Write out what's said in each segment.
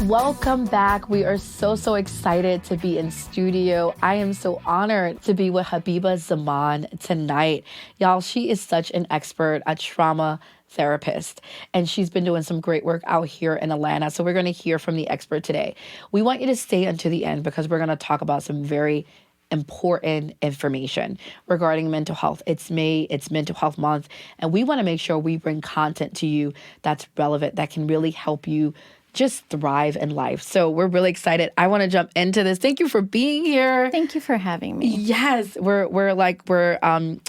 Welcome back. We are so excited to be in studio. I am so honored to be with Habiba Zaman tonight. Y'all, she is such an expert, a trauma therapist, and she's been doing some great work out here in Atlanta. So we're going to hear from the expert today. We want you to stay until the end because we're going to talk about some very important information regarding mental health. It's May, it's Mental Health Month, and we want to make sure we bring content to you that's relevant, that can really help you just thrive in life. So we're really excited. I want to jump into this. Thank you for being here. Thank you for having me. Yes, we're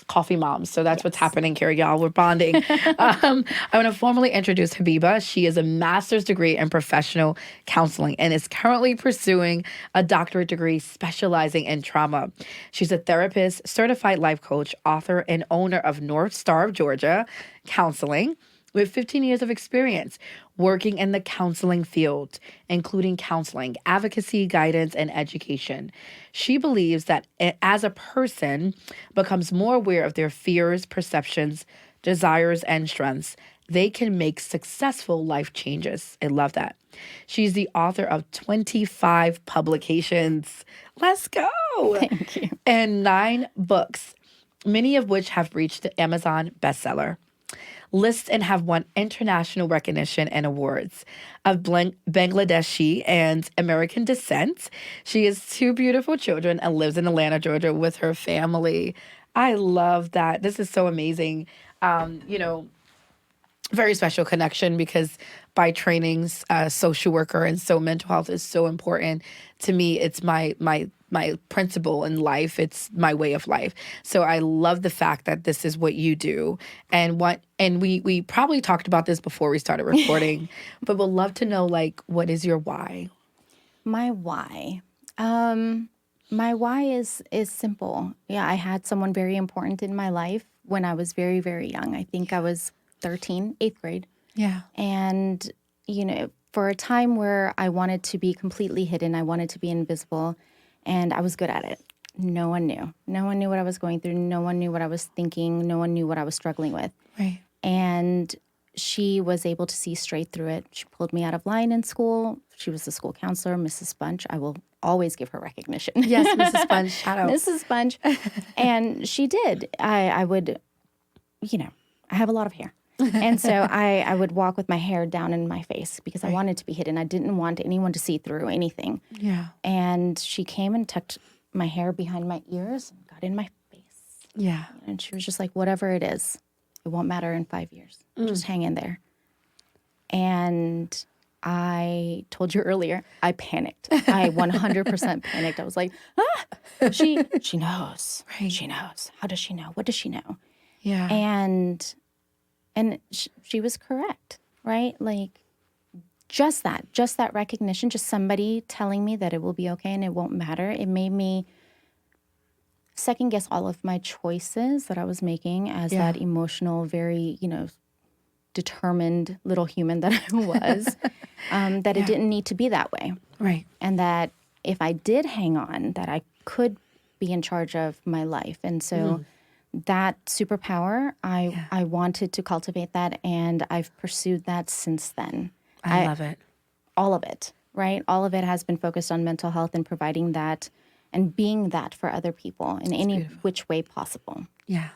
coffee moms. So that's what's happening here, y'all. We're bonding. I want to formally introduce Habiba. She is a master's degree in professional counseling and is currently pursuing a doctorate degree specializing in trauma. She's a therapist, certified life coach, author, and owner of North Star of Georgia Counseling, with 15 years of experience working in the counseling field, including counseling, advocacy, guidance, and education. She believes that as a person becomes more aware of their fears, perceptions, desires, and strengths, they can make successful life changes. I love that. She's the author of 25 publications. Let's go. Thank you. And 9 books, many of which have reached the Amazon bestseller lists and have won international recognition and awards. Of Bangladeshi and American descent, she has 2 beautiful children and lives in Atlanta, Georgia with her family. I love that. This is so amazing. Very special connection because by trainings, social worker, and so mental health is so important to me. It's my principle in life. It's my way of life. So I love the fact that this is what you do, and we probably talked about this before we started recording, but we'll love to know, like, what is your why? My why. My why is simple. Yeah, I had someone very important in my life when I was very, very young. I think I was 13, 8th grade. Yeah. And, for a time where I wanted to be completely hidden, I wanted to be invisible, and I was good at it. No one knew. No one knew what I was going through. No one knew what I was thinking. No one knew what I was struggling with. Right. And she was able to see straight through it. She pulled me out of line in school. She was the school counselor, Mrs. Sponge. I will always give her recognition. Yes, Mrs. Sponge. Shout out. Mrs. Sponge. And she did. I would, I have a lot of hair. And so I would walk with my hair down in my face because I wanted to be hidden. I didn't want anyone to see through anything. Yeah. And she came and tucked my hair behind my ears and got in my face. Yeah. And she was just like, whatever it is, it won't matter in 5 years. Just hang in there. And I told you earlier, I panicked. I 100% panicked. I was like, she knows. Right. She knows. How does she know? What does she know? Yeah. And she was correct, right? Like, just that recognition, just somebody telling me that it will be okay and it won't matter. It made me second guess all of my choices that I was making as that emotional, very, determined little human that I was, that it didn't need to be that way. Right. And that if I did hang on, that I could be in charge of my life. And so that superpower, I wanted to cultivate that, and I've pursued that since then. I love it. All of it, right? All of it has been focused on mental health and providing that and being that for other people in any which way possible. Yeah.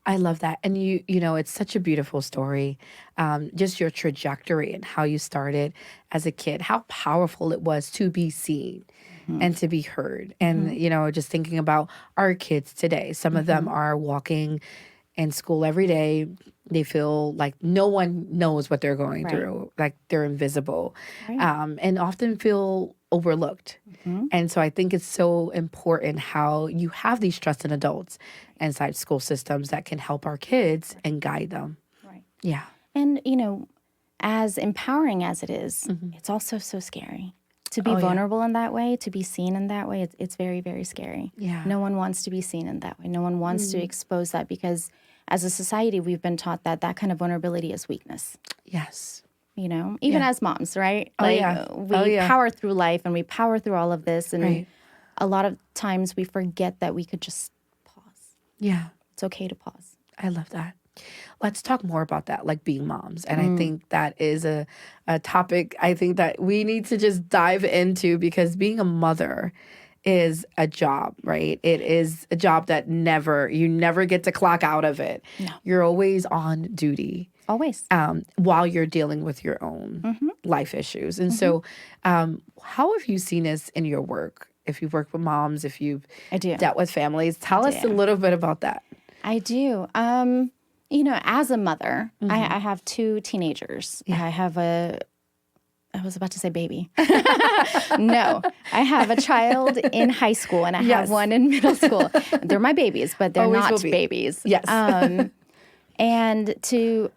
I love that. And it's such a beautiful story. Just your trajectory and how you started as a kid, how powerful it was to be seen and to be heard. And, just thinking about our kids today, some of them are walking in school every day. They feel like no one knows what they're going through, like they're invisible, and often feel overlooked. And so I think it's so important how you have these trusted adults inside school systems that can help our kids and guide them. Right. Yeah. And, as empowering as it is, it's also so scary. To be vulnerable in that way, to be seen in that way, it's very, very scary. Yeah. No one wants to be seen in that way. No one wants to expose that because as a society, we've been taught that kind of vulnerability is weakness. Yes. Even as moms, right? We power through life and we power through all of this. And a lot of times we forget that we could just pause. Yeah. It's okay to pause. I love that. Let's talk more about that, like being moms. And I think that is a topic I think that we need to just dive into, because being a mother is a job, right? It is a job that you never get to clock out of it. No. You're always on duty. Always. While you're dealing with your own life issues. And so how have you seen this in your work? If you've worked with moms, if you've I do. dealt with families, tell us a little bit about that. I do. You know, as a mother, I have 2 teenagers. I have I was about to say baby. No, I have a child in high school and I have one in middle school. They're my babies, but they're Always not will be. babies. Yes. And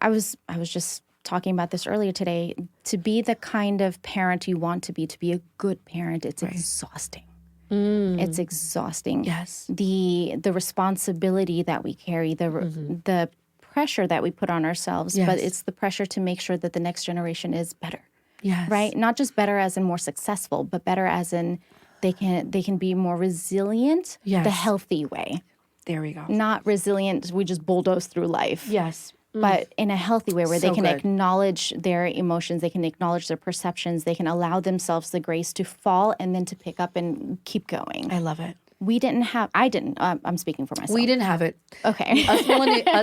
I was just talking about this earlier today, to be the kind of parent you want to be a good parent, it's exhausting. It's exhausting. Yes. The responsibility that we carry, the pressure that we put on ourselves, but it's the pressure to make sure that the next generation is better. Yes. Right? Not just better as in more successful, but better as in they can be more resilient the healthy way. There we go. Not resilient, we just bulldoze through life. Yes. But in a healthy way where they can good. acknowledge their emotions, they can acknowledge their perceptions, they can allow themselves the grace to fall and then to pick up and keep going. I love it. I didn't, I'm speaking for myself. We didn't have it. Okay. Us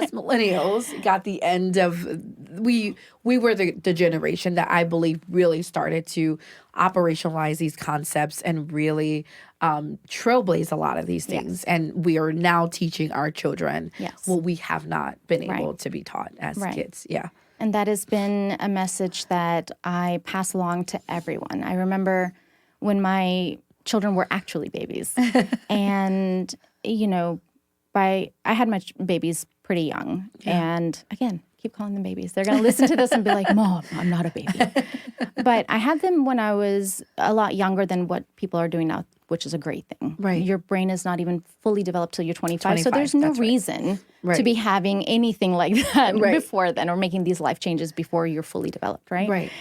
millennials got the end of, we were the generation that I believe really started to operationalize these concepts and really trailblaze a lot of these things. And we are now teaching our children what we have not been able to be taught as kids. Yeah. And that has been a message that I pass along to everyone. I remember when my children were actually babies. And, you know, I had my babies pretty young. And again, keep calling them babies. They're going to listen to this and be like, Mom, I'm not a baby. But I had them when I was a lot younger than what people are doing now, which is a great thing. Right. Your brain is not even fully developed till you're 25. So there's no reason to be having anything like that before then, or making these life changes before you're fully developed, right? Right.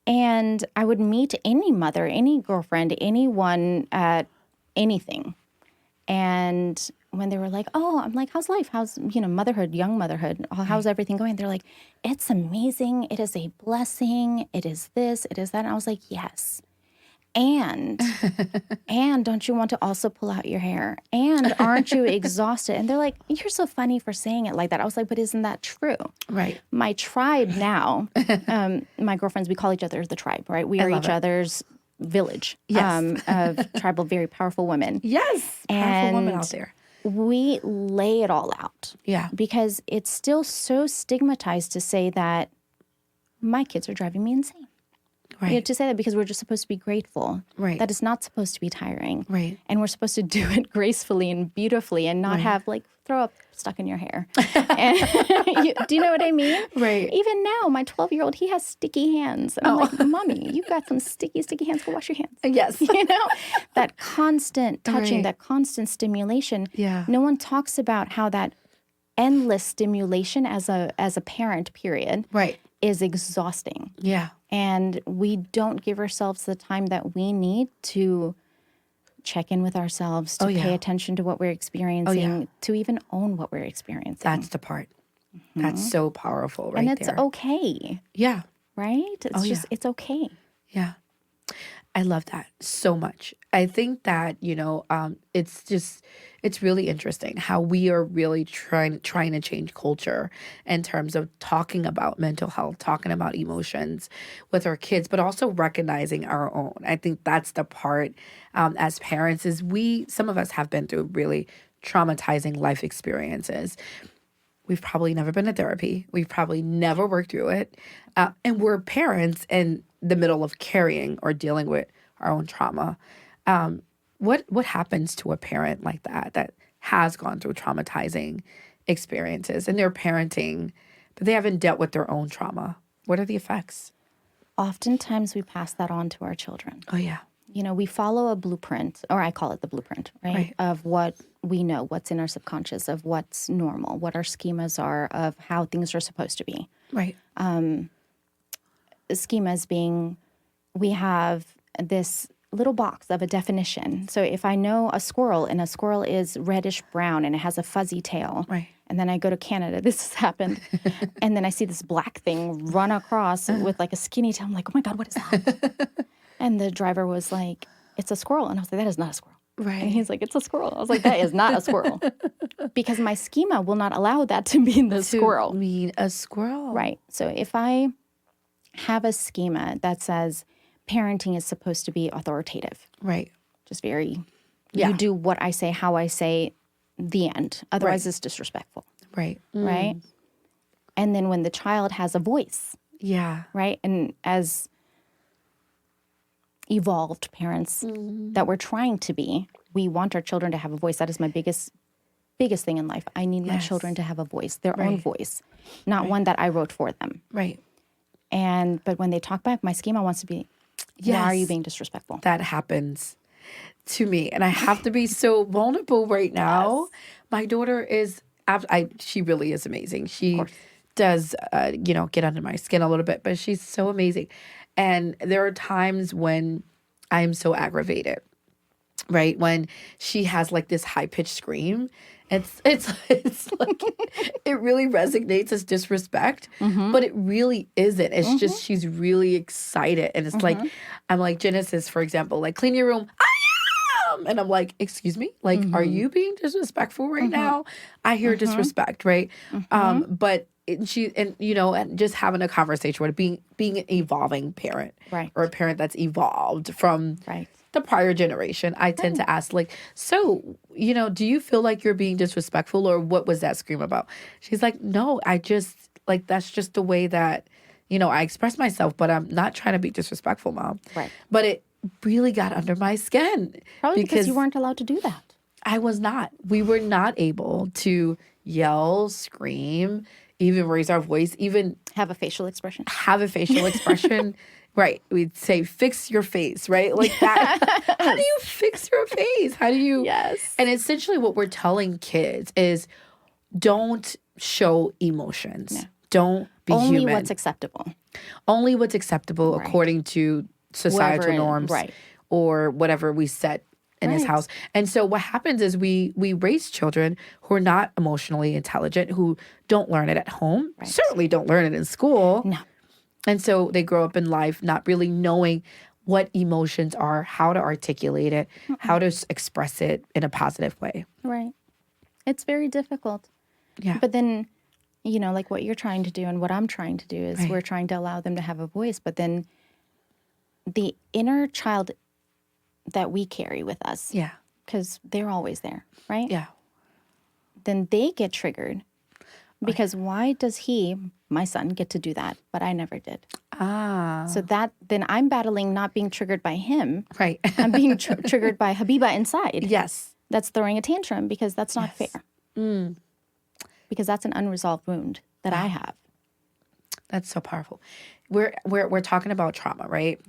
And I would meet any mother, any girlfriend, anyone at anything. And when they were like, oh, I'm like, how's life? How's, motherhood, young motherhood? How's everything going? They're like, it's amazing. It is a blessing. It is this, it is that. And I was like, yes. And don't you want to also pull out your hair? And aren't you exhausted? And they're like, you're so funny for saying it like that. I was like, but isn't that true? Right. My tribe now, my girlfriends, we call each other the tribe, right? We are each other's village of tribal, very powerful women. Yes. Powerful women out there. We lay it all out. Yeah. Because it's still so stigmatized to say that my kids are driving me insane. Right. To say that because we're just supposed to be grateful. Right. That it's not supposed to be tiring. Right. And we're supposed to do it gracefully and beautifully and not have throw up stuck in your hair. And, do you know what I mean? Right. Even now, my 12-year-old, he has sticky hands. And I'm like, Mommy, you've got some sticky hands. Go wash your hands. Yes. That constant touching, that constant stimulation. Yeah. No one talks about how that endless stimulation as a parent, period, is exhausting. Yeah. And we don't give ourselves the time that we need to check in with ourselves, to pay attention to what we're experiencing, to even own what we're experiencing. That's the part. That's so powerful right there. And it's okay. Yeah. Right? It's it's okay. Yeah. I love that so much. I think that, it's really interesting how we are really trying to change culture in terms of talking about mental health, talking about emotions with our kids, but also recognizing our own. I think that's the part as parents is some of us have been through really traumatizing life experiences. We've probably never been to therapy. We've probably never worked through it. And we're parents in the middle of carrying or dealing with our own trauma. What happens to a parent like that has gone through traumatizing experiences and they're parenting, but they haven't dealt with their own trauma? What are the effects? Oftentimes we pass that on to our children. Oh, yeah. We follow a blueprint, or I call it the blueprint, right? Of what we know, what's in our subconscious, of what's normal, what our schemas are, of how things are supposed to be. Right. Schemas being, we have this little box of a definition. So if I know a squirrel, and a squirrel is reddish brown and it has a fuzzy tail, And then I go to Canada. This has happened. And then I see this black thing run across with like a skinny tail. I'm like, oh my God, what is that? And the driver was like, it's a squirrel. And I was like, that is not a squirrel. Right. And he's like, it's a squirrel. I was like, that is not a squirrel. Because my schema will not allow that to mean the squirrel. Mean a squirrel. Right. So if I have a schema that says parenting is supposed to be authoritative. Right. Just very, you do what I say, how I say, the end. Otherwise, it's disrespectful. Right. Right. And then when the child has a voice. Yeah. Right. And as evolved parents that we're trying to be, we want our children to have a voice. That is my biggest thing in life. I need my children to have a voice, their own voice, not one that I wrote for them. Right. But when they talk back, my schema wants to be, why are you being disrespectful? That happens to me. And I have to be so vulnerable right now. Yes. My daughter is, she really is amazing. She does, get under my skin a little bit, but she's so amazing. And there are times when I'm so aggravated, right? When she has like this high-pitched scream. It's like, it really resonates as disrespect, but it really isn't. It's just, she's really excited. And it's like, I'm like, Genesis, for example, like, clean your room. I am! And I'm like, excuse me? Like, are you being disrespectful right now? I hear disrespect, right? But and just having a conversation with being an evolving parent, right, or a parent that's evolved from the prior generation, I tend to ask, like, so, do you feel like you're being disrespectful, or what was that scream about? She's like, no, I just, like, that's just the way that, I express myself, but I'm not trying to be disrespectful, Mom. Right. But it really got under my skin. Probably because you weren't allowed to do that. I was not. We were not able to yell, scream, even raise our voice, even have a facial expression. Right. We'd say, fix your face, right? Like that. How do you fix your face? How do you? Yes. And essentially what we're telling kids is, don't show emotions. Yeah. Don't be Only human. what's acceptable. Only what's acceptable according to societal norms or whatever we set in his house. And so what happens is we raise children who are not emotionally intelligent, who don't learn it at home, certainly don't learn it in school. No. And so they grow up in life not really knowing what emotions are, how to articulate it, how to express it in a positive way. Right. It's very difficult. Yeah. But then, like what you're trying to do and what I'm trying to do is we're trying to allow them to have a voice. But then the inner child that we carry with us. Yeah. Because they're always there, right? Yeah. Then they get triggered. Because why does my son, get to do that, but I never did? So then I'm battling not being triggered by him. Right. I'm being triggered by Habiba inside. Yes. That's throwing a tantrum because that's not fair. Because that's an unresolved wound that I have. That's so powerful. We're talking about trauma, right?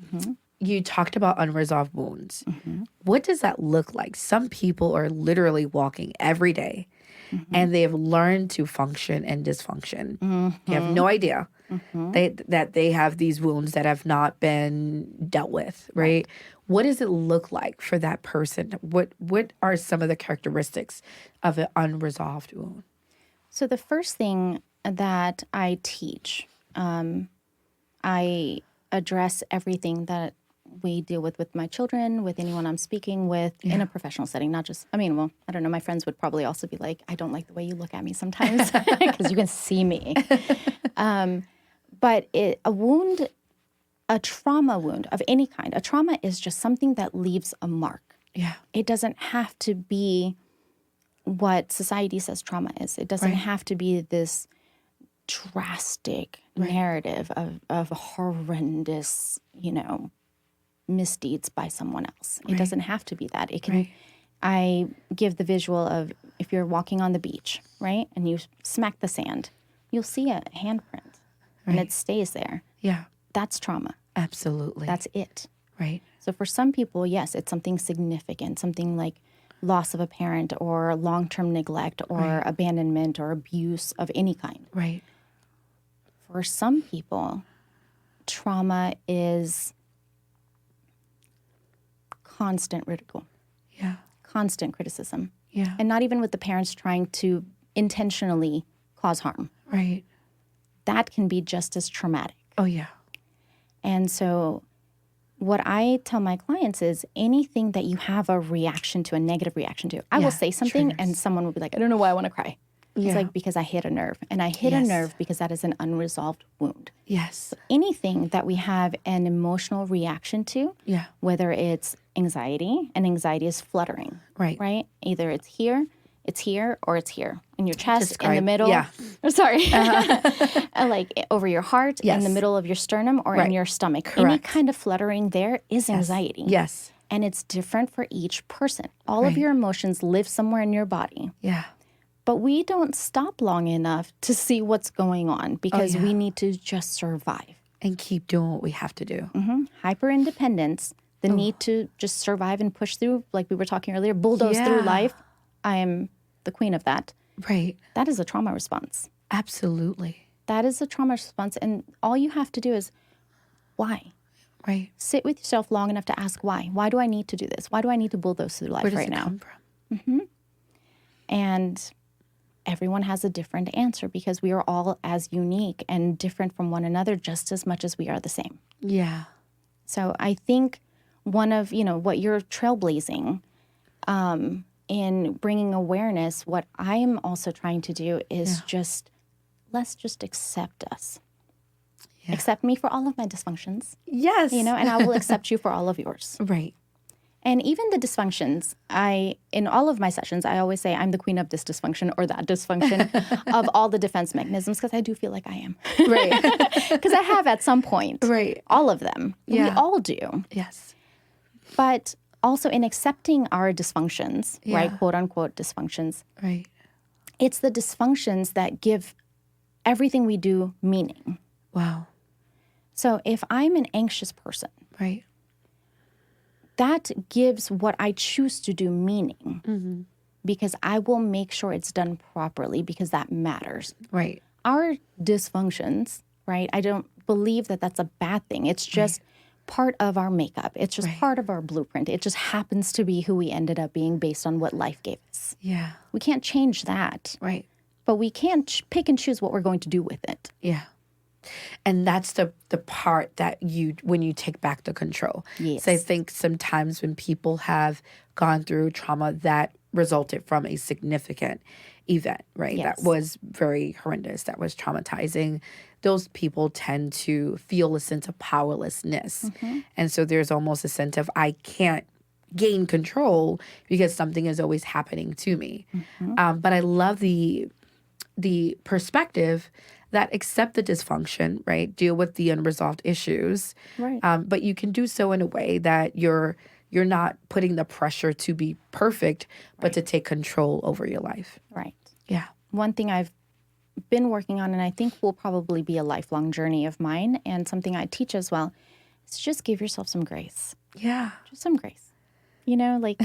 You talked about unresolved wounds. What does that look like? Some people are literally walking every day and they have learned to function in dysfunction. You have no idea that they have these wounds that have not been dealt with, right? What does it look like for that person? What are some of the characteristics of an unresolved wound? So the first thing that I teach, I address everything that we deal with my children, with anyone I'm speaking with in a professional setting, not just, I don't know, my friends would probably also be like, I don't like the way you look at me sometimes because you can see me. But a trauma wound of any kind, a trauma is just something that leaves a mark. Yeah. It doesn't have to be what society says trauma is. It doesn't have to be this drastic narrative of horrendous, misdeeds by someone else. It doesn't have to be that. It can. I give the visual of if you're walking on the beach, right, and you smack the sand, you'll see a handprint, and it stays there. Yeah, that's trauma. Absolutely, that's it. Right. So for some people, yes, it's something significant, something like loss of a parent or long-term neglect or abandonment or abuse of any kind. Right. For some people, trauma is constant ridicule. Yeah. Constant criticism. Yeah. And not even with the parents trying to intentionally cause harm. Right. That can be just as traumatic. Oh, yeah. And so what I tell my clients is anything that you have a reaction to, a negative reaction to, I will say something and someone will be like, I don't know why I want to cry. It's like, because I hit a nerve. And I hit a nerve because that is an unresolved wound. Yes. Anything that we have an emotional reaction to, whether it's anxiety, and anxiety is fluttering, right? Either it's here, or it's here in your chest, in the middle. Sorry. Like over your heart, in the middle of your sternum, or in your stomach. Correct. Any kind of fluttering there is anxiety. Yes. And it's different for each person. All of your emotions live somewhere in your body. Yeah. But we don't stop long enough to see what's going on because we need to just survive. And keep doing what we have to do. Hyper independence, the need to just survive and push through, like we were talking earlier, bulldoze through life. I am the queen of that. Right. That is a trauma response. Absolutely. That is a trauma response. And all you have to do is, why? Right. Sit with yourself long enough to ask why. Why do I need to do this? Why do I need to bulldoze through life right now? Where does it come from? And everyone has a different answer because we are all as unique and different from one another just as much as we are the same. Yeah. So I think one of, what you're trailblazing in bringing awareness, what I am also trying to do is let's just accept us. Yeah. Accept me for all of my dysfunctions. Yes. And I will accept you for all of yours. Right. And even the dysfunctions, in all of my sessions, I always say I'm the queen of this dysfunction or that dysfunction of all the defense mechanisms because I do feel like I am. Right. Because I have at some point. Right. All of them. Yeah. We all do. Yes. But also in accepting our dysfunctions, right, quote unquote dysfunctions, right, it's the dysfunctions that give everything we do meaning. Wow. So if I'm an anxious person, right, that gives what I choose to do meaning because I will make sure it's done properly because that matters. Right. Our dysfunctions, right, I don't believe that that's a bad thing. It's just part of our makeup. It's just part of our blueprint. It just happens to be who we ended up being based on what life gave us. Yeah. We can't change that. Right. But we can pick and choose what we're going to do with it. Yeah. And that's the part that when you take back the control. Yes. So I think sometimes when people have gone through trauma that resulted from a significant event, right? Yes. That was very horrendous, that was traumatizing. Those people tend to feel a sense of powerlessness. And so there's almost a sense of, I can't gain control because something is always happening to me. But I love the perspective that accept the dysfunction, right? Deal with the unresolved issues. Right. But you can do so in a way that you're not putting the pressure to be perfect, but to take control over your life. Right. Yeah. One thing I've been working on, and I think will probably be a lifelong journey of mine, and something I teach as well, is just give yourself some grace. Yeah. Just some grace. Like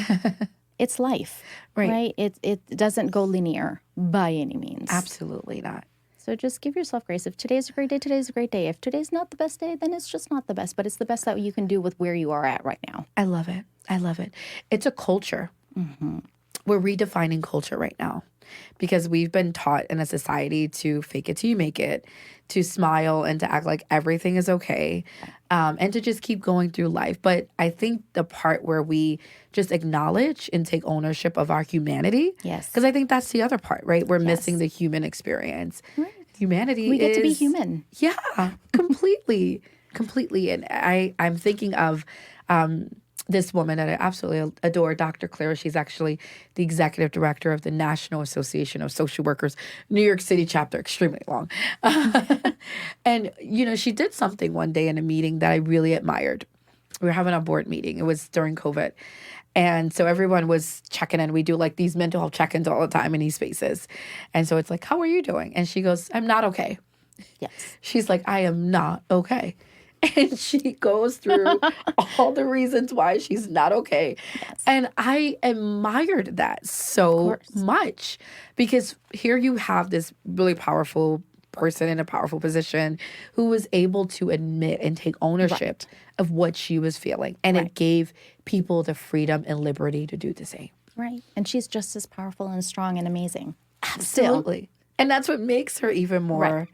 it's life, right? It doesn't go linear by any means. Absolutely not. So just give yourself grace. If today's a great day, today's a great day. If today's not the best day, then it's just not the best. But it's the best that you can do with where you are at right now. I love it. I love it. It's a culture. We're redefining culture right now because we've been taught in a society to fake it till you make it, to smile and to act like everything is okay, and to just keep going through life. But I think the part where we just acknowledge and take ownership of our humanity, because I think that's the other part, right? We're missing the human experience. Right. Humanity we get to be human. Yeah, completely. And I'm thinking of this woman that I absolutely adore, Dr. Clara. She's actually the executive director of the National Association of Social Workers, New York City chapter, extremely long. And, she did something one day in a meeting that I really admired. We were having a board meeting. It was during COVID. And so everyone was checking in. We do like these mental health check-ins all the time in these spaces. And so it's like, how are you doing? And she goes, I'm not okay. Yes. She's like, I am not okay. And she goes through all the reasons why she's not okay. Yes. And I admired that so much because here you have this really powerful person in a powerful position who was able to admit and take ownership of what she was feeling. And it gave people the freedom and liberty to do the same. Right. And she's just as powerful and strong and amazing. Absolutely. And that's what makes her even more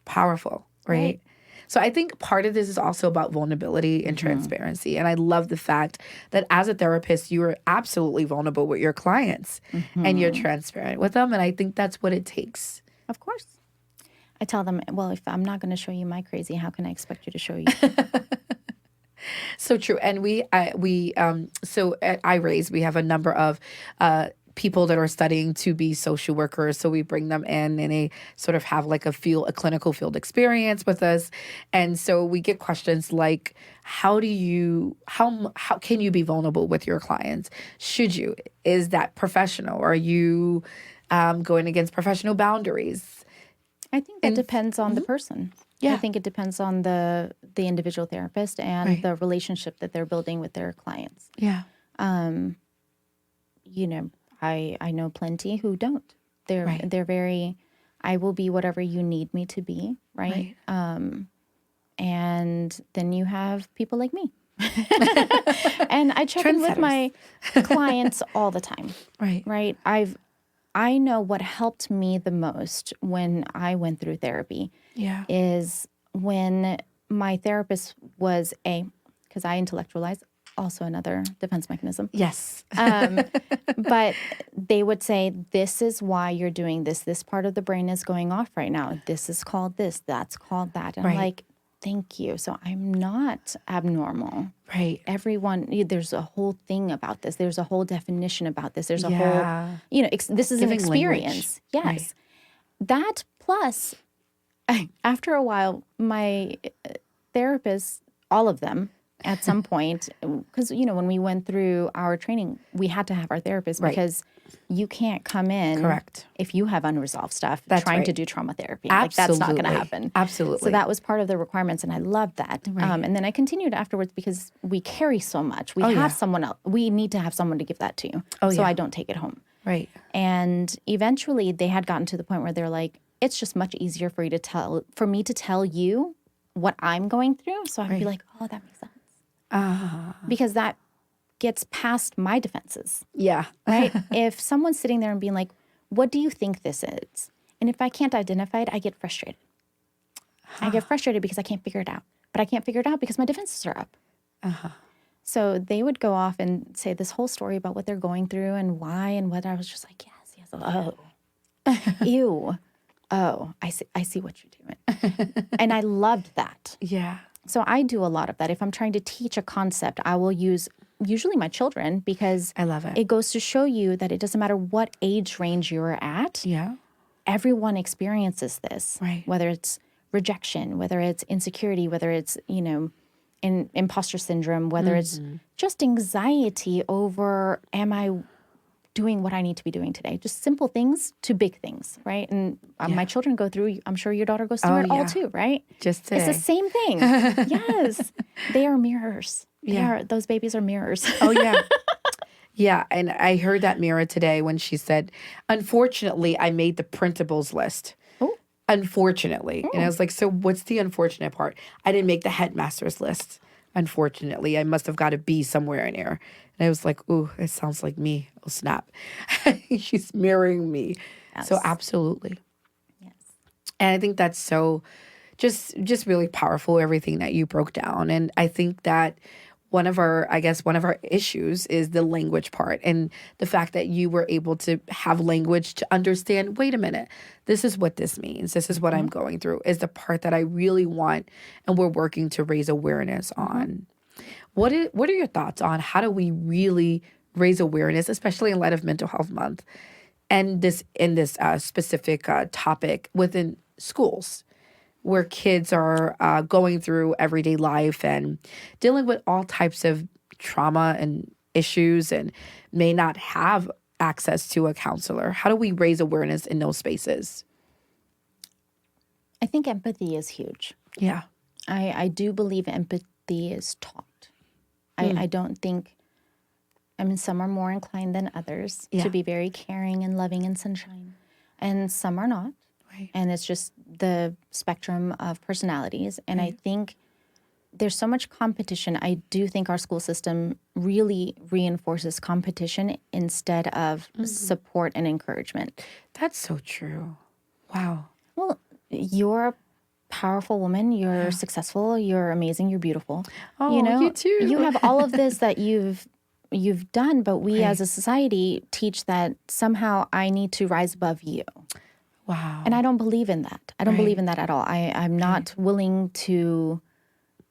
powerful, right? So I think part of this is also about vulnerability and transparency. And I love the fact that as a therapist, you are absolutely vulnerable with your clients and you're transparent with them. And I think that's what it takes. Of course. I tell them, well, if I'm not going to show you my crazy, how can I expect you to show you? So true. And so at iRaise, we have a number of people that are studying to be social workers. So we bring them in and they sort of have like a clinical field experience with us. And so we get questions like, how can you be vulnerable with your clients? Should you? Is that professional? Are you going against professional boundaries? I think that depends on the person. Yeah. I think it depends on the individual therapist and the relationship that they're building with their clients. Yeah. You know, I know plenty who don't. They're very, I will be whatever you need me to be, right? And then you have people like me. And I check in with my clients all the time. Right? I know what helped me the most when I went through therapy is when my therapist was because I intellectualize, also another defense mechanism. Yes. But they would say, this is why you're doing this. This part of the brain is going off right now. This is called this. That's called that. And I'm like, thank you. So I'm not abnormal. Right. Everyone, there's a whole thing about this. There's a whole definition about this. There's a whole, this is an experience. Language. Yes. That plus, after a while, my therapists, all of them, at some point, because, when we went through our training, we had to have our therapist because you can't come in if you have unresolved stuff trying to do trauma therapy. Like, that's not going to happen. Absolutely. So that was part of the requirements, and I loved that. And then I continued afterwards because we carry so much. We have someone else. We need to have someone to give that to. So I don't take it home. Right. And eventually they had gotten to the point where they're like, it's just much easier for me to tell you what I'm going through. So I'd be like, oh, that makes sense. Because that gets past my defenses. Yeah. Right? If someone's sitting there and being like, what do you think this is? And if I can't identify it, I get frustrated. I get frustrated because I can't figure it out. But I can't figure it out because my defenses are up. So they would go off and say this whole story about what they're going through and why and what. I was just like, yes. Oh. Ew. Oh, I see what you're doing. And I loved that. Yeah. So I do a lot of that. If I'm trying to teach a concept, I will use usually my children because I love it. It goes to show you that it doesn't matter what age range you're at. Yeah. Everyone experiences this. Right. Whether it's rejection, whether it's insecurity, whether it's, imposter syndrome, whether it's just anxiety over, am I doing what I need to be doing today? Just simple things to big things, right? And my children go through, I'm sure your daughter goes through it all too, right? Just today. It's the same thing. Yes. They are mirrors. Those babies are mirrors. Oh, yeah. Yeah. And I heard that mirror today when she said, unfortunately, I made the printables list. Oh. Unfortunately. And I was like, so what's the unfortunate part? I didn't make the headmaster's list. Unfortunately, I must have got a B somewhere in there. And I was like, ooh, it sounds like me. Oh, snap. She's mirroring me. Yes. So absolutely. Yes. And I think that's so just really powerful, everything that you broke down. And I think that one of our issues is the language part and the fact that you were able to have language to understand, wait a minute, this is what this means. This is what I'm going through is the part that I really want. And we're working to raise awareness on. What are your thoughts on how do we really raise awareness, especially in light of Mental Health Month and this specific topic within schools? Where kids are going through everyday life and dealing with all types of trauma and issues and may not have access to a counselor. How do we raise awareness in those spaces? I think empathy is huge. Yeah. I do believe empathy is taught. I don't think, some are more inclined than others to be very caring and loving and sunshine. And some are not. Right. And it's just the spectrum of personalities. And I think there's so much competition. I do think our school system really reinforces competition instead of support and encouragement. That's so true. Wow. Well, you're a powerful woman. You're successful. You're amazing. You're beautiful. Oh, you too. You have all of this that you've done, but we as a society teach that somehow I need to rise above you. Wow. And I don't believe in that. I don't believe in that at all. I'm not willing to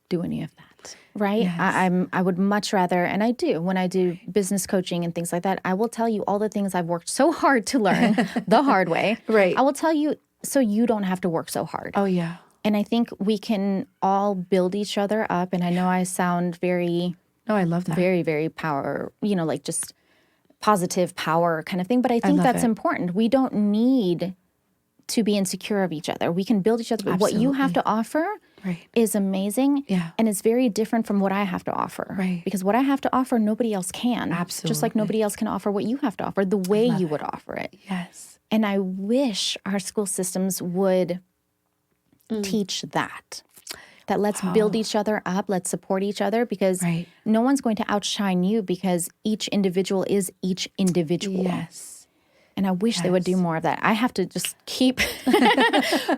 do any of that. Right? Yes. I would much rather, and I do, when I do business coaching and things like that, I will tell you all the things I've worked so hard to learn the hard way. Right. I will tell you so you don't have to work so hard. Oh, yeah. And I think we can all build each other up. And I know I sound very, No, I love that. very, very power, like just positive power kind of thing. But I think love that's it. important. We don't need to be insecure of each other. We can build each other. But what you have to offer is amazing. Yeah. And it's very different from what I have to offer. Right. Because what I have to offer, nobody else can. Absolutely. Just like nobody else can offer what you have to offer, the way you would offer it. Yes. And I wish our school systems would teach that. That let's build each other up, let's support each other, because no one's going to outshine you because each individual is each individual. Yes. And I wish they would do more of that. I have to just keep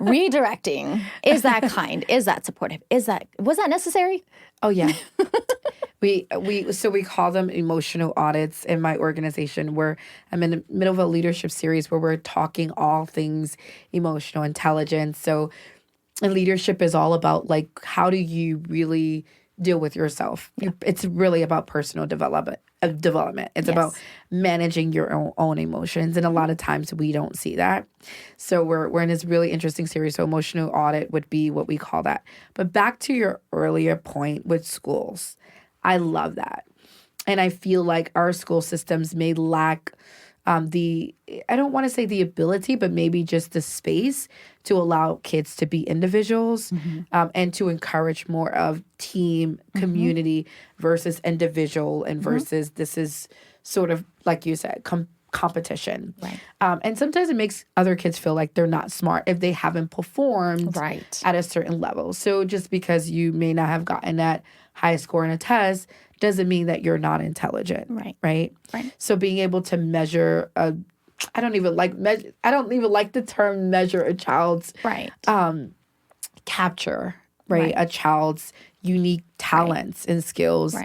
redirecting. Is that kind? Is that supportive? Was that necessary? Oh, yeah. we call them emotional audits in my organization, where I'm in the middle of a leadership series where we're talking all things emotional intelligence. So, and leadership is all about, like, how do you really deal with yourself? It's really about personal development. It's about managing your own emotions. And a lot of times we don't see that. So we're in this really interesting series. So emotional audit would be what we call that. But back to your earlier point with schools, I love that. And I feel like our school systems may lack I don't want to say the ability, but maybe just the space to allow kids to be individuals, and to encourage more of team, community versus individual, and versus this is sort of, like you said, competition. Right. And sometimes it makes other kids feel like they're not smart if they haven't performed at a certain level. So just because you may not have gotten that high score in a test doesn't mean that you're not intelligent. Right. So being able to measure I don't even like the term measure a child's capture, a child's unique talents and skills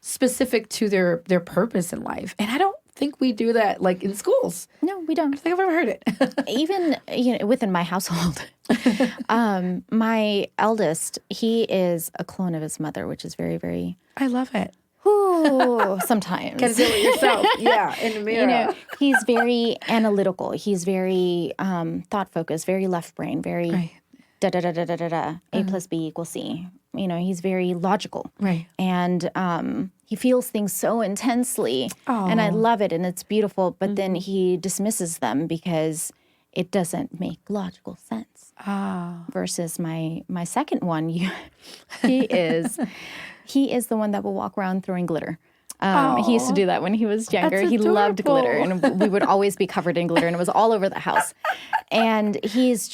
specific to their purpose in life. And I don't think we do that, like, in schools. No, we don't. I don't think I've ever heard it. Even within my household, my eldest, he is a clone of his mother, which is very, very. I love it. Ooh, sometimes. Can feel it yourself. Yeah, in the mirror. He's very analytical. He's very thought focused, very left brain, very da da da da da da da. A plus B equals C. He's very logical. Right. And he feels things so intensely. Oh. And I love it, and it's beautiful. But then he dismisses them because it doesn't make logical sense. Versus my second one, he is the one that will walk around throwing glitter. He used to do that when he was younger. He loved glitter, and we would always be covered in glitter, and it was all over the house. And he's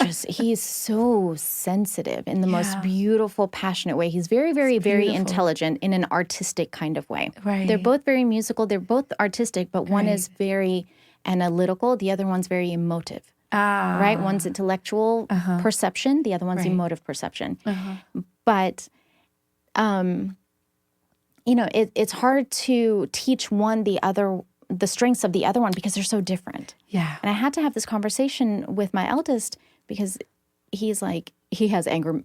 so sensitive in the most beautiful, passionate way. He's very, very, very intelligent in an artistic kind of way. Right. They're both very musical. They're both artistic, but one is very analytical. The other one's very emotive. Right? One's intellectual perception. The other one's emotive perception. But it's hard to teach one the strengths of the other one because they're so different. Yeah. And I had to have this conversation with my eldest because he's like, he has anger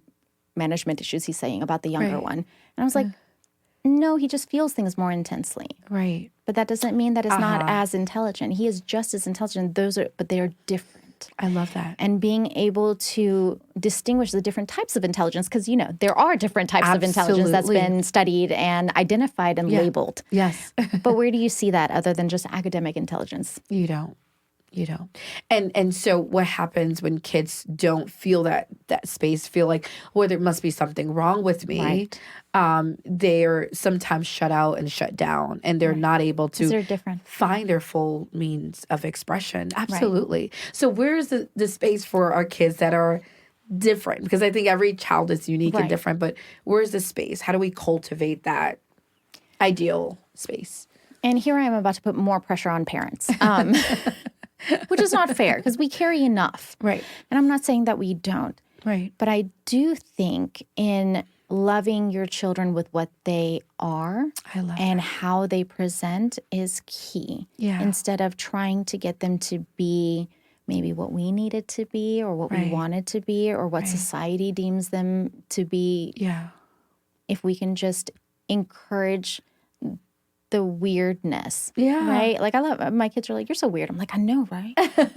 management issues, he's saying, about the younger one. And I was like, no, he just feels things more intensely. Right. But that doesn't mean that it's not as intelligent. He is just as intelligent. But they are different. I love that. And being able to distinguish the different types of intelligence, because, there are different types of intelligence that's been studied and identified and labeled. Yes. But where do you see that other than just academic intelligence? You don't. And so what happens when kids don't feel that space, feel like, well, there must be something wrong with me. Right. They're sometimes shut out and shut down, and they're not able to they're different. Find their full means of expression. Absolutely. So where is the space for our kids that are different? Because I think every child is unique and Right. different, but where's the space? How do we cultivate that ideal space? And here I am about to put more pressure on parents, which is not fair because we carry enough. Right. And I'm not saying that we don't. Right. But I do think in loving your children with what they are I love and how they present is key. Yeah. Instead of trying to get them to be maybe what we needed to be or what we Right. wanted to be or what society deems them to be. Yeah. If we can just encourage the weirdness. Yeah. Right? Like I love, my kids are like, you're so weird. I'm like, I know, right? Like,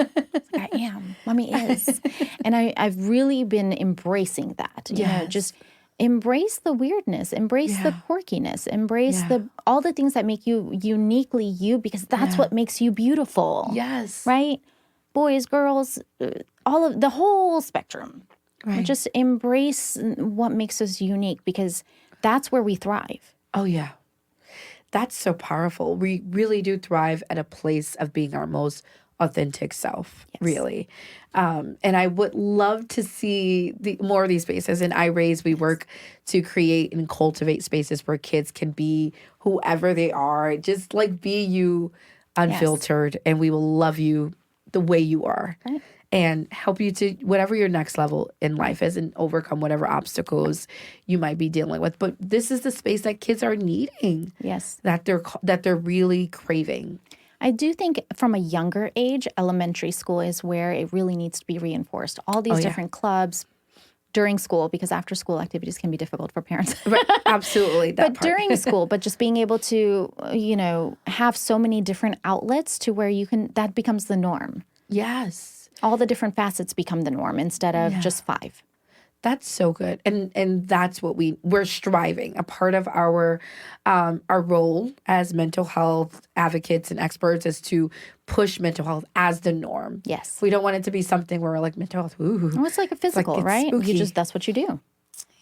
I am. Mommy is. And I've really been embracing that. You know, Yes. just embrace the weirdness, embrace the quirkiness, embrace Yeah. all the things that make you uniquely you, because that's what makes you beautiful. Yes. Right? Boys, girls, all of the whole spectrum. Right. Just embrace what makes us unique, because that's where we thrive. Oh, yeah. That's so powerful. We really do thrive at a place of being our most authentic self, really. And I would love to see more of these spaces. In iRaise, we work to create and cultivate spaces where kids can be whoever they are, just like be you unfiltered, and we will love you the way you are. Right. And help you to whatever your next level in life is and overcome whatever obstacles you might be dealing with. But this is the space that kids are needing. Yes. That they're really craving. I do think from a younger age, elementary school is where it really needs to be reinforced. All these different clubs during school, because after school activities can be difficult for parents. Right. Absolutely. But during school, but just being able to, have so many different outlets to where that becomes the norm. Yes. All the different facets become the norm instead of just 5. That's so good. And that's what we're striving. A part of our role as mental health advocates and experts is to push mental health as the norm. Yes. We don't want it to be something where we're like mental health, ooh. Well, it's like a physical, it's right? spooky. That's what you do.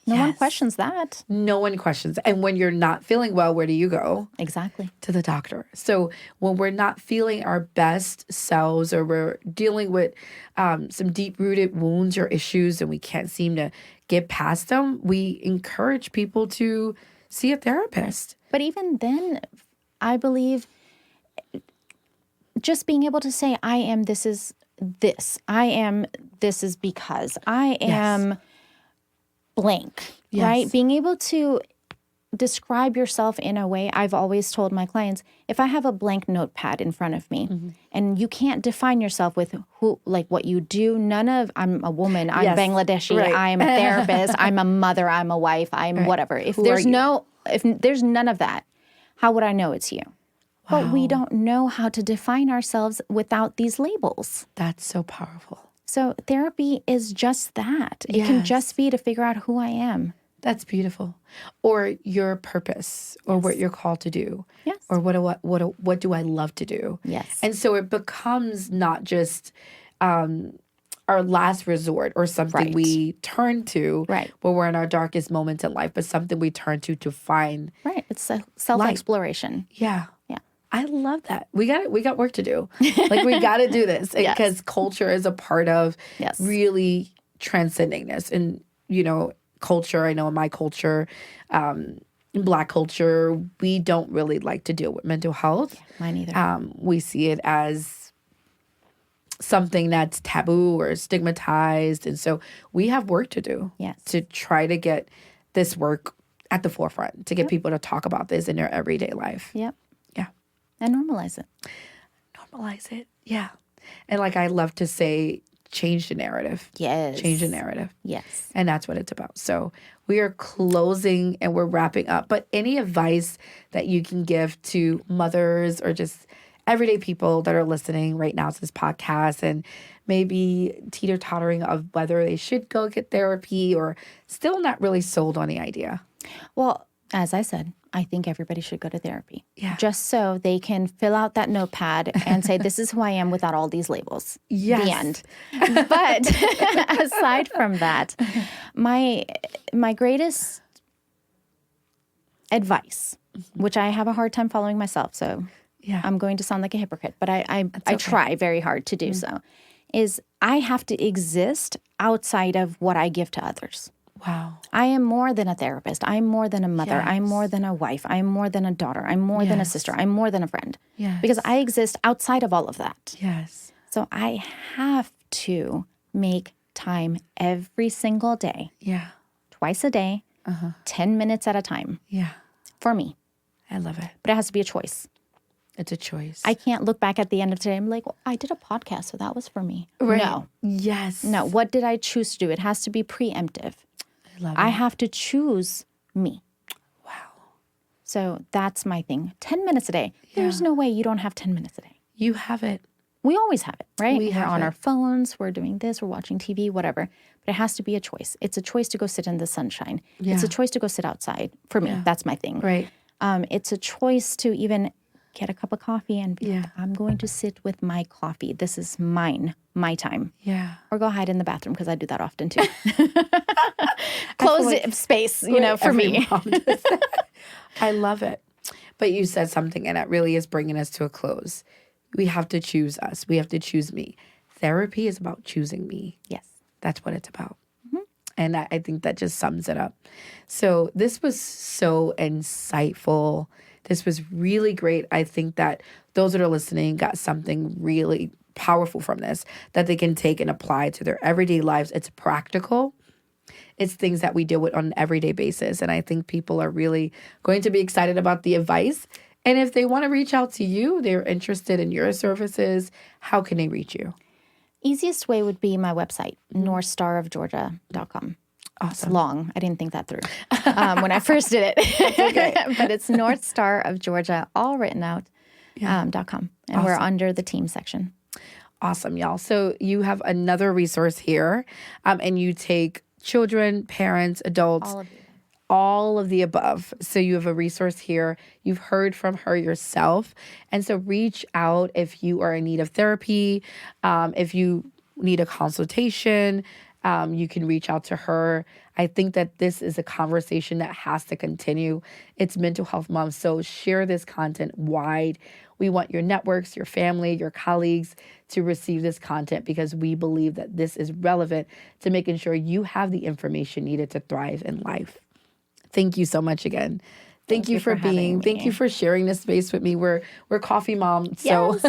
No one questions that. No one questions. And when you're not feeling well, where do you go? Exactly. To the doctor. So when we're not feeling our best selves, or we're dealing with some deep-rooted wounds or issues and we can't seem to get past them, we encourage people to see a therapist. But even then, I believe just being able to say, I am, this is this. I am, this is because. I am blank, right? Being able to describe yourself in a way. I've always told my clients, if I have a blank notepad in front of me and you can't define yourself with what you do, I'm a woman, I'm Bangladeshi, I'm a therapist, I'm a mother, I'm a wife, I'm whatever. If there's none of that, how would I know it's you? Wow. But we don't know how to define ourselves without these labels. That's so powerful. So therapy is just that. It can just be to figure out who I am. That's beautiful. Or your purpose, or what you're called to do. Yes. Or what do I love to do? Yes. And so it becomes not just our last resort or something we turn to when we're in our darkest moments in life, but something we turn to find. Right. It's a self-exploration. Yeah. Yeah. I love that. We got work to do. Like, we got to do this because culture is a part of really transcending this. And, culture, I know in my culture, in Black culture, we don't really like to deal with mental health. Yeah, mine either. We see it as something that's taboo or stigmatized. And so we have work to do to try to get this work at the forefront, to get people to talk about this in their everyday life. Yep. Yeah. And normalize it. Normalize it. Yeah. And like I love to say, change the narrative. Yes. Change the narrative. Yes. And that's what it's about. So we are closing and we're wrapping up. But any advice that you can give to mothers or just everyday people that are listening right now to this podcast and maybe teeter-tottering of whether they should go get therapy or still not really sold on the idea? Well, as I said, I think everybody should go to therapy. Yeah. Just so they can fill out that notepad and say, this is who I am without all these labels. Yes. The end. But aside from that, my greatest advice, which I have a hard time following myself, so I'm going to sound like a hypocrite, but I try very hard to do so, is I have to exist outside of what I give to others. Wow. I am more than a therapist. I'm more than a mother. Yes. I'm more than a wife. I'm more than a daughter. I'm more than a Yes. sister. I'm more than a friend. Yes. Because I exist outside of all of that. Yes. So I have to make time every single day, Yeah. twice a day, 10 minutes at a time Yeah. for me. I love it. But it has to be a choice. It's a choice. I can't look back at the end of today and be like, well, I did a podcast, so that was for me. Right. No. Yes. No. What did I choose to do? It has to be preemptive. I love it. I have to choose me. Wow. So that's my thing. 10 minutes a day. There's no way you don't have 10 minutes a day. You have it. We always have it, right? We We're have on it. our phones, we're doing this, we're watching TV, whatever. But it has to be a choice. It's a choice to go sit in the sunshine. It's a choice to go sit outside. For me, that's my thing. Right. It's a choice to even get a cup of coffee and be like, Yeah. I'm going to sit with my coffee. This is mine, my time. Yeah. Or go hide in the bathroom because I do that often too. Closed space, for Every me. mom does that. I love it. But you said something, and that really is bringing us to a close. We have to choose us. We have to choose me. Therapy is about choosing me. Yes. That's what it's about. And I think that just sums it up. So this was so insightful. This was really great. I think that those that are listening got something really powerful from this that they can take and apply to their everyday lives. It's practical. It's things that we deal with on an everyday basis. And I think people are really going to be excited about the advice. And if they want to reach out to you, they're interested in your services, how can they reach you? Easiest way would be my website, northstarofgeorgia.com. Awesome. It's long. I didn't think that through when I first did it. But it's North Star of Georgia, all written out, .com. And we're under the team section. Awesome, y'all. So you have another resource here, and you take children, parents, adults, all of the above. So you have a resource here. You've heard from her yourself. And so reach out if you are in need of therapy, if you need a consultation, you can reach out to her. I think that this is a conversation that has to continue. It's Mental Health Month, so share this content wide. We want your networks, your family, your colleagues to receive this content because we believe that this is relevant to making sure you have the information needed to thrive in life. Thank you so much again. Thank you for being. Thank you for sharing this space with me. We're coffee moms, so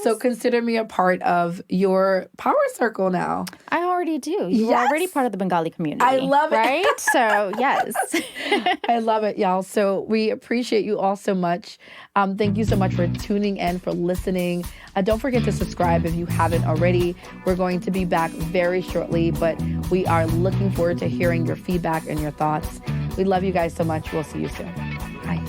so consider me a part of your power circle now. I already do. You're already part of the Bengali community. I love it. Right? So yes, I love it, y'all. So we appreciate you all so much. Thank you so much for tuning in, for listening. Don't forget to subscribe if you haven't already. We're going to be back very shortly, but we are looking forward to hearing your feedback and your thoughts. We love you guys so much. We'll see you soon. Bye.